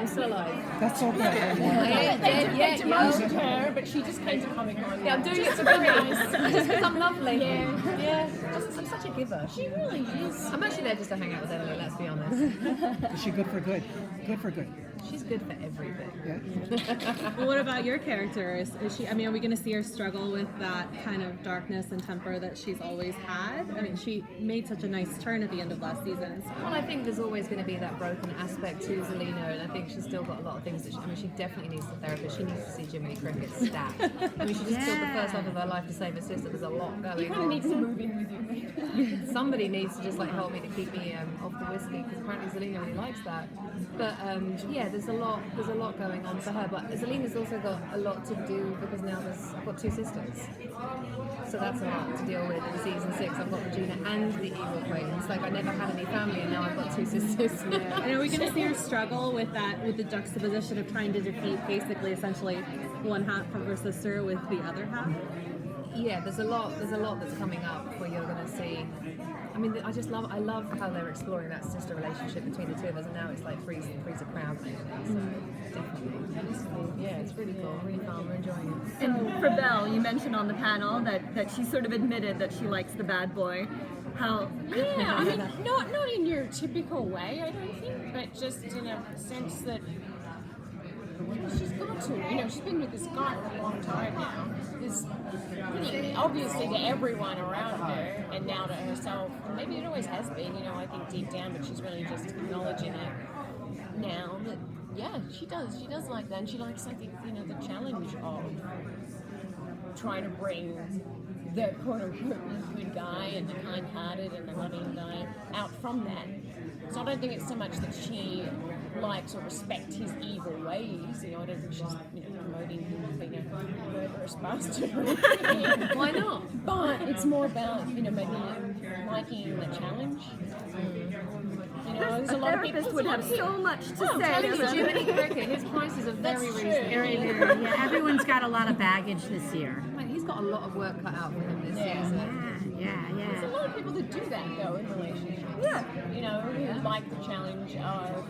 I'm still alive. That's so good. They demoted her, but she just came to Comic-Con. Yeah, I'm doing it to be nice. Just because I'm lovely. Yeah. I'm such a giver. She really is. I'm actually there just to hang out with Emily, let's be honest. Is she good for good? Good for good. She's good for everything. Yeah. Well, what about your character? Is she? I mean, are we going to see her struggle with that kind of darkness and temper that she's always had? I mean, she made such a nice turn at the end of last season. So. Well, I think there's always going to be that broken aspect to Zelena, and I think she's still got a lot of things that she definitely needs a therapist. She needs to see Jiminy Cricket stat. I mean, she just killed the first half of her life to save her sister. There's a lot going on. Needs to move in with you. Somebody needs to just like help me to keep me off the whiskey, because apparently Zelena really likes that. But yeah, there's a lot going on for her. But Zelena's also got a lot to do because now I've got two sisters, so that's a lot to deal with in season 6. I've got Regina and the evil queen. It's like I never had any family, and now I've got two sisters. And are we going to see her struggle with that, with the juxtaposition of trying to defeat basically, essentially, one half of her sister with the other half? Yeah, there's a lot that's coming up where you're going to see. I mean, I love how they're exploring that sister relationship between the two of us, and now it's like three's a crowd thing. So definitely, yeah, it's really cool, really fun. We're enjoying it. And for Belle, you mentioned on the panel that she sort of admitted that she likes the bad boy. How? Yeah, I mean, not in your typical way, I don't think, but just in a sense that she's got to. She's been with this guy for a long time now. There's really obviously to everyone around her, and now to herself. Maybe it always has been, I think deep down, but she's really just acknowledging it now that, yeah, she does like that, and she likes, I think, the challenge of trying to bring the quote-unquote good guy and the kind-hearted and the loving guy out from that. So I don't think it's so much that she likes or respects his evil ways. I don't think she's promoting him as being a murderous bastard. Why not? But it's more about maybe liking the challenge. There's a lot of people would have so much to say. Jiminy Cricket, his prices are very reasonable. Very, very. Yeah, everyone's got a lot of baggage this year. Like, he's got a lot of work cut out for him this season. Yeah. There's a lot of people that do that though in relationships. Yeah. Who like the challenge of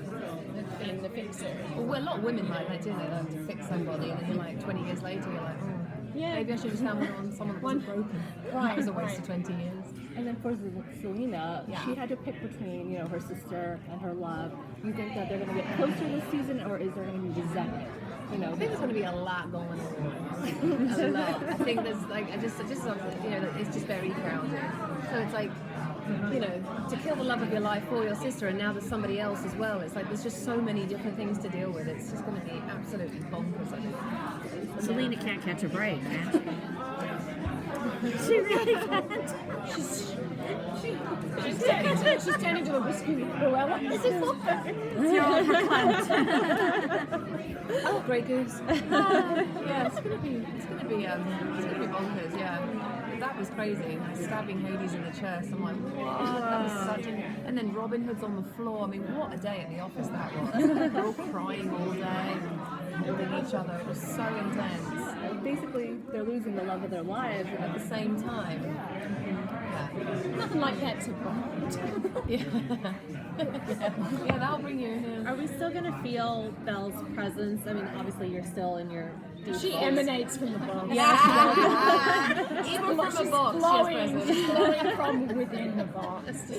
being the fixer. Well, a lot of women like that, do they? They like to fix somebody, and then you're like 20 years later, you're like, maybe I should just have someone that wasn't broken. Right. It was a waste of 20 years. And then for Zelena, she had to pick between, her sister and her love. You think that they're going to get closer this season, or is there going to be resentment? I think there's going to be a lot going on. A lot. I think there's it's just very crowded. So it's like, to kill the love of your life for your sister, and now there's somebody else as well. It's like there's just so many different things to deal with. It's just going to be absolutely bonkers, I think. Zelena can't catch a break, can she? She really can't. She's turning to a whiskey Cruella. This is so Oh, Grey Goose. Yeah, it's gonna be bonkers. Yeah, that was crazy. Stabbing Hades in the chest. I'm like, what? That was such. And then Robin Hood's on the floor. I mean, what a day at the office that was. We're all crying all day, and holding each other. It was so intense. Basically, they're losing the love of their lives At the same time. Nothing like that to bond. Yeah, that'll bring you. Are we still going to feel Belle's presence? I mean, obviously you're still in your deep She voice. emanates from the box. Even from a box, She's glowing from within the box.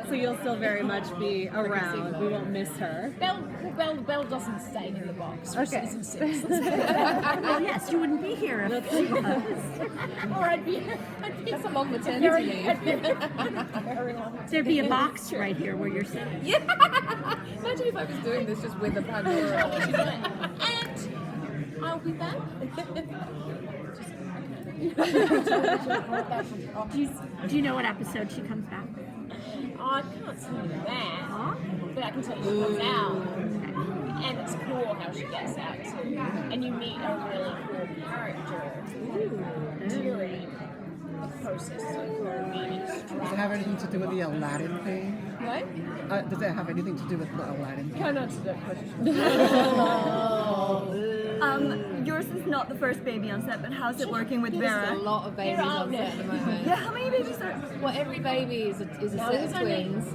So you'll still very much be around. We won't miss her. Belle doesn't stay in the box for season 6. Well, yes, you wouldn't be here if she was. Or I'd be That's a long maternity leave. very long. There'd be a box right here where you're sitting. Yeah. Imagine if I was doing this just with a Pandora. And I'll be back. Do you know what episode she comes back? I can't tell you that, but I can tell you she comes out. And it's cool how she gets out too. And you meet a really cool character during the process of her being extracted. Does it have anything to do with the Aladdin thing? What? Does it have anything to do with the Aladdin thing? Can't answer that question. Yours is not the first baby on set, but how's it working with There's Vera? a lot of babies on set at the moment. Yeah, how many babies are? Well, every baby is a set of twins.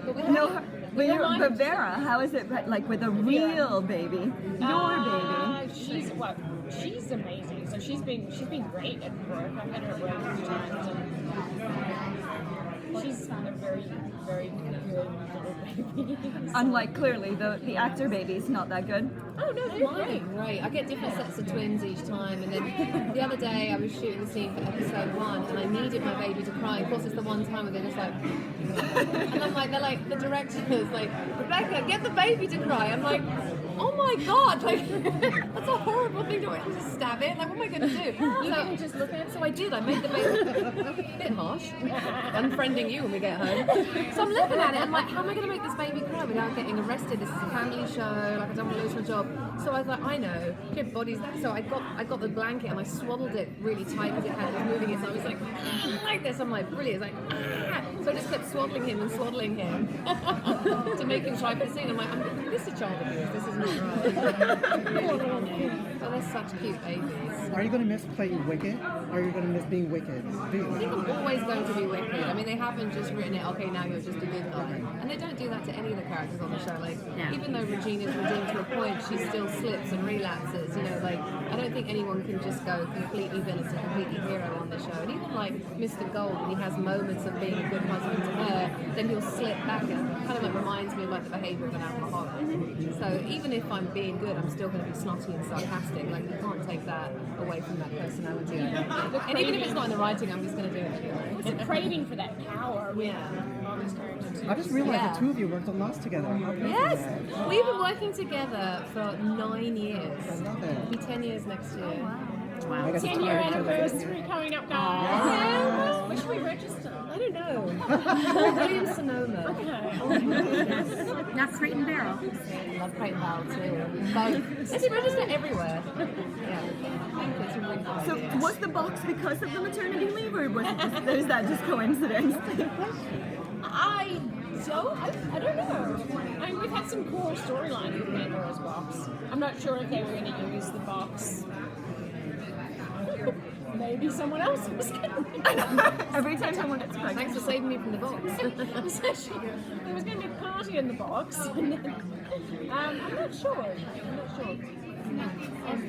But we No, haven't, But Vera, how is it like with a real baby, your baby? She's amazing. So she's been great at work. I've had her at work a few times, and she's a very, very good little baby. Unlike clearly the actor baby's not that good. Oh no, they're Mine, great. right. I get different sets of twins each time, and then the other day I was shooting the scene for episode 1, and I needed my baby to cry. Of course, it's the one time where they're just like, and I'm like, they're like, the director's like, Rebecca, get the baby to cry. I'm like, oh my god, like that's a horrible thing to just stab it. Like, what am I going to do? You can just look at it. So I did. I made the baby bit harsh. Unfriending you when we get home. So I'm looking at it. I'm like, how am I going to make this baby cry without getting arrested? This is a family show. Like, I don't want to lose my job. So I was like, I know. Good bodies. So I got the blanket and I swaddled it really tight because it was moving it. So I was like this. I'm like, brilliant. It's like, ah. So I just kept swaddling him to make him cry for the scene. I'm like, this is child abuse. This is not right. Oh, they're such cute babies. Are you going to miss playing Wicked? Or are you going to miss being Wicked? I think I'm always going to be Wicked. I mean, they haven't just written it, okay, now you're just a good guy. And they don't do that to any of the characters on the show. Like, even though Regina's redeemed to a point, she still slips and relapses. You know, like, I don't think anyone can just go completely villain to completely hero on the show. And even like Mr. Gold, when he has moments of being a good husband to her, then he'll slip back and kind of like reminds me of like the behaviour of an alcoholic. So even if I'm being good, I'm still going to be snotty and sarcastic. Like, you can't take that away from that personality. I don't think. And even if it's not in the writing, I'm just going to do it anyway. It's a craving for that power. I just realized the two of you worked on Lost together. How crazy is Yes, that? we've been working together for 9 years. I love it. It'll be 10 years next year. I guess it's 10-year hard to tell that. anniversary coming up, guys. Where should we register? I don't know. Williams Sonoma. Not Crate and Barrel. I love Crate and Barrel too. Both. Let's register everywhere. Yeah. I think it's a really good So idea. was the box because of the maternity leave, or was it is that just coincidence? I don't know. I mean, we've had some cool storyline with Pandora's box. I'm not sure if they were going to use the box. Maybe someone else was going to. Every time someone gets pregnant. Thanks for saving me from the box. There was going to be a party in the box. And then, I'm not sure.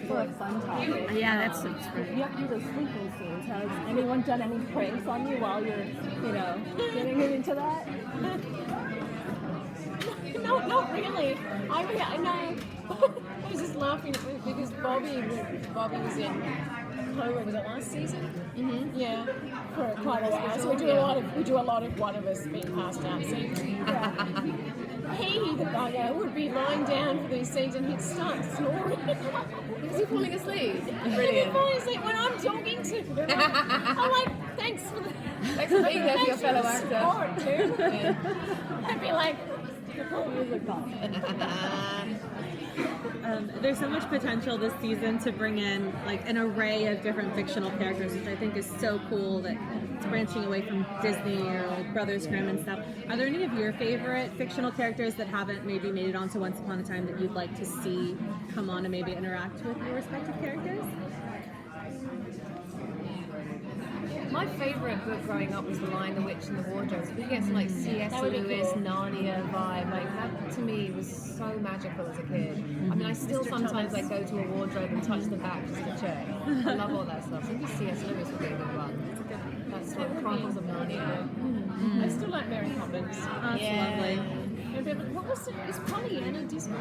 For a fun topic. Yeah, that's so true. You have to do those sleeping scenes. Has anyone done any pranks on you while you're, getting into that? No, not really. I know. I was just laughing because Bobby was in Clover. Was it last season? Mm-hmm. Yeah, for quite a while. So we do a lot of one of us being passed out scenes. He, the bugger, would be lying down for these scenes and he'd start snoring. Is he falling asleep? He'd Brilliant. fall asleep when I'm talking to him. I'm like, thanks for being there for your fellow actor. support, dude. Yeah. I'd be like, There's so much potential this season to bring in like an array of different fictional characters, which I think is so cool that it's branching away from Disney or like Brothers Grimm and stuff. Are there any of your favorite fictional characters that haven't maybe made it onto Once Upon a Time that you'd like to see come on and maybe interact with your respective characters? My favourite book growing up was The Lion, the Witch and the Wardrobe. So we get some like C.S. Lewis, Narnia vibe. Like that to me was so magical as a kid. I mean, I still sometimes like go to a wardrobe and touch the back just to check. I love all that stuff. So maybe C.S. Lewis would be a good one. That's like Chronicles of Narnia. I still like Mary Poppins. That's lovely. What was it? Is Pollyanna Disney?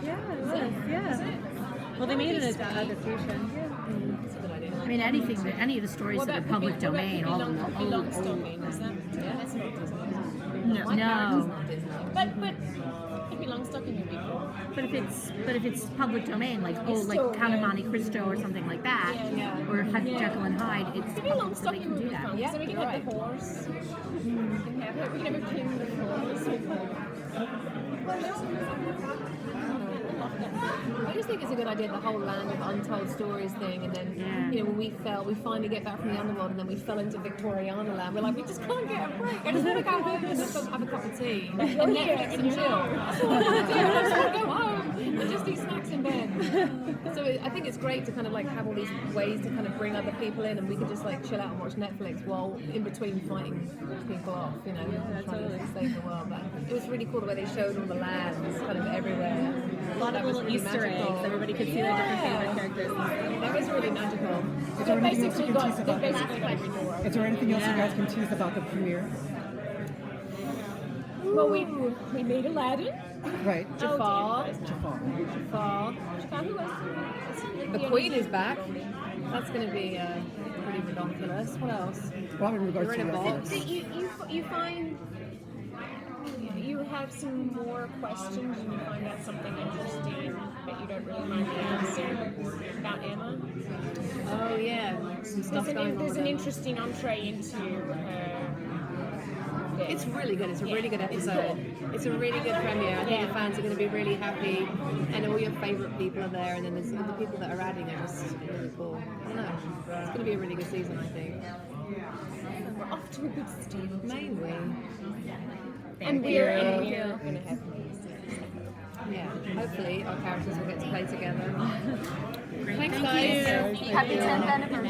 Yeah, it was. Yeah. Well, they made it an adaptation. That's a good idea. I mean, any of the stories that are public domain, all of them. Pippi Longstocking, is that? Yeah, that's not Disney. My character's not Disney. But Pippi Longstocking would be cool. But if it's public domain, like Count of Monte Cristo or something like that, or Jekyll and Hyde, it's Pippi public, so they Longstocking can would do be that. fun. Yeah, So we can you're have the horse. We can have a king with the horse. I just think it's a good idea, the whole land of untold stories thing, and then, when we finally get back from the underworld, and then we fell into Victoriana land. We're like, we just can't get a break. I just want to go home and just go have a cup of tea, and Netflix and chill. That's all I want to do. I just want to go home and just eat snacks in bed. So I think it's great to kind of like have all these ways to kind of bring other people in, and we can just like chill out and watch Netflix while in between fighting people off, you know, trying to save the world. But it was really cool the way they showed all the lands kind of everywhere. A lot of little really Easter magical. eggs. Everybody could see their different favorite characters. That was really magical. Is there anything else you can tease They about basically got every door. Is there anything else you guys can tease about the premiere? Well, we made Aladdin. Right. Jafar. Jafar. Who else? The Queen is back. That's going to be pretty ridiculous. What else? Well, in regards We're to in a box. You find you have some more questions and you find out something interesting, but you don't really find the answer about Emma. Oh yeah, some stuff going on. There's with an it. interesting entree into her. It's really good. It's a really good episode. It's a really good premiere. I think the fans are going to be really happy, and all your favourite people are there. And then there's the people that are adding are just really cool. I don't know. It's going to be a really good season, I think. We're off to a good start. Mainly, And we're going to have yeah. Hopefully, our characters will get to play together. Thanks, guys. Happy 10th anniversary.